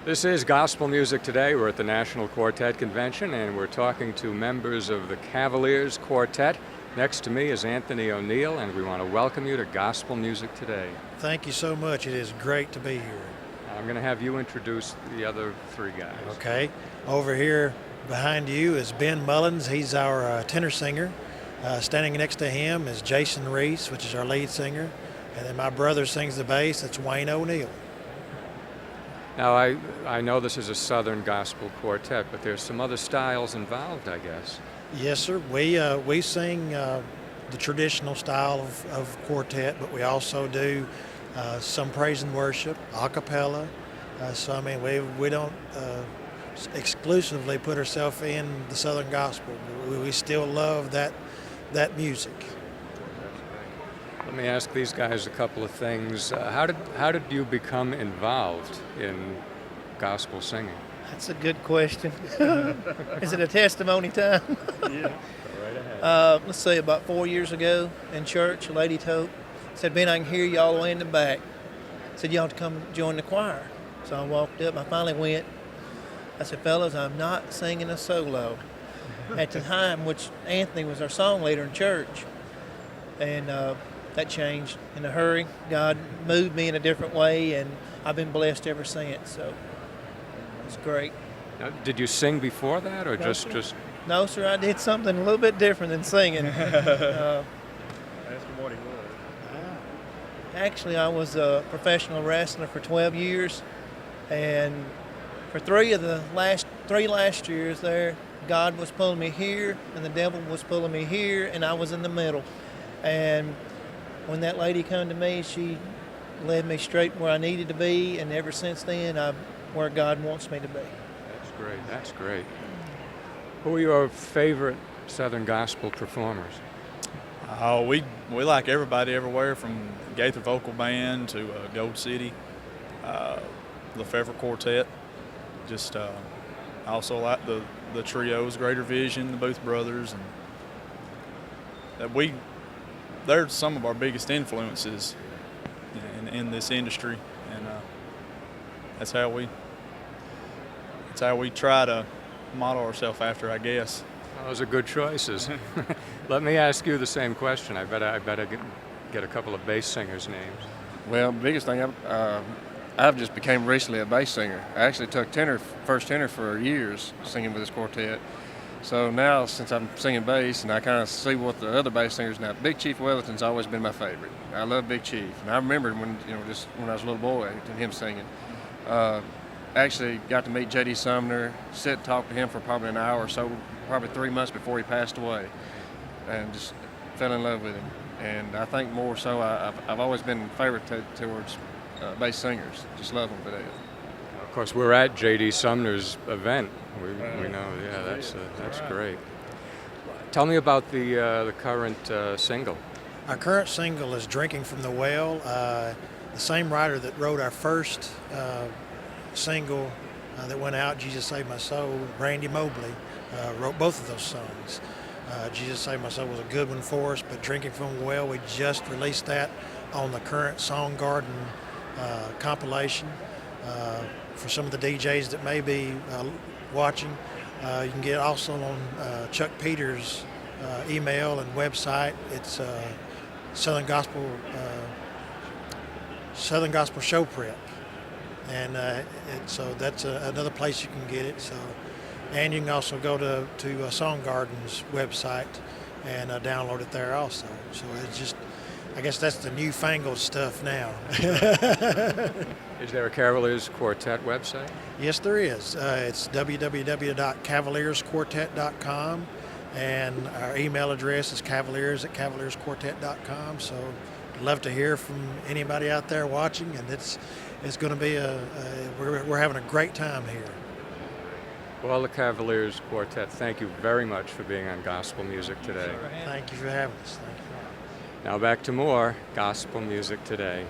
This is Gospel Music Today. We're at the National Quartet Convention, and we're talking to members of the Cavaliers Quartet. Next to me is Anthony O'Neill, and we want to welcome you to Gospel Music Today. Thank you so much. It is great to be here. I'm going to have you introduce the other three guys. Okay. Over here behind you is Ben Mullins. He's our tenor singer. Standing next to him is Jason Reese, which is our lead singer. And then my brother sings the bass. That's Wayne O'Neill. Now, I know this is a Southern Gospel quartet, but there's some other styles involved, I guess. Yes, sir. We sing the traditional style of quartet, but we also do some praise and worship, a cappella. So, I mean, we don't exclusively put ourselves in the Southern Gospel. We still love that music. Let me ask these guys a couple of things. How did you become involved in gospel singing? That's a good question. Is it a testimony time? Yeah. Go right ahead. Let's say about 4 years ago in church, a lady said, Ben, I can hear you all the way in the back. Said, you ought to come join the choir. So I walked up. I finally went. I said, fellas, I'm not singing a solo. At the time, which Anthony was our song leader in church. And that changed in a hurry. God moved me in a different way, and I've been blessed ever since. So it's great. Now, did you sing before that, or No, just? No, sir. I did something a little bit different than singing. Ask him what he was. Actually, I was a professional wrestler for 12 years, and for three last years there, God was pulling me here, and the devil was pulling me here, and I was in the middle. And when that lady came to me, she led me straight where I needed to be, and ever since then, I'm where God wants me to be. That's great. That's great. Who are your favorite Southern Gospel performers? Oh, we like everybody everywhere, from Gaither Vocal Band to Gold City, Lefevre Quartet. Just I also like the trios, Greater Vision, the Booth Brothers, and they're some of our biggest influences in this industry, and that's how we try to model ourselves after, I guess. Those are good choices. Let me ask you the same question. I better get a couple of bass singers' names. Well, the biggest thing, I've just became recently a bass singer. I actually took first tenor for years singing with this quartet. So now, since I'm singing bass and I kind of see what the other bass singers now, Big Chief Wellington's always been my favorite. I love Big Chief, and I remember just when I was a little boy and him singing. Actually got to meet J.D. Sumner, sit and talk to him for probably an hour or so, probably 3 months before he passed away, and just fell in love with him. And I think more so, I've always been a favorite towards bass singers. Just love them to death. Of course, we're at J.D. Sumner's event. We know, yeah, that's great. Tell me about the current single. Our current single is Drinking from the Well. The same writer that wrote our first single that went out, Jesus Saved My Soul, Randy Mobley, wrote both of those songs. Jesus Saved My Soul was a good one for us, but Drinking from the Well, we just released that on the current Song Garden compilation. For some of the DJs that may be watching, you can get also on Chuck Peters' email and website. It's Southern Gospel Show Prep, and so that's another place you can get it. So, and you can also go to Song Garden's website and download it there also. So it's just, I guess that's the newfangled stuff now. Is there a Cavaliers Quartet website? Yes, there is. It's www.cavaliersquartet.com, and our email address is cavaliers@cavaliersquartet.com. So I'd love to hear from anybody out there watching, and it's going to be we're having a great time here. Well, the Cavaliers Quartet, thank you very much for being on Gospel Music Today. Thank you for having us. Thank you. Now back to more Gospel Music Today.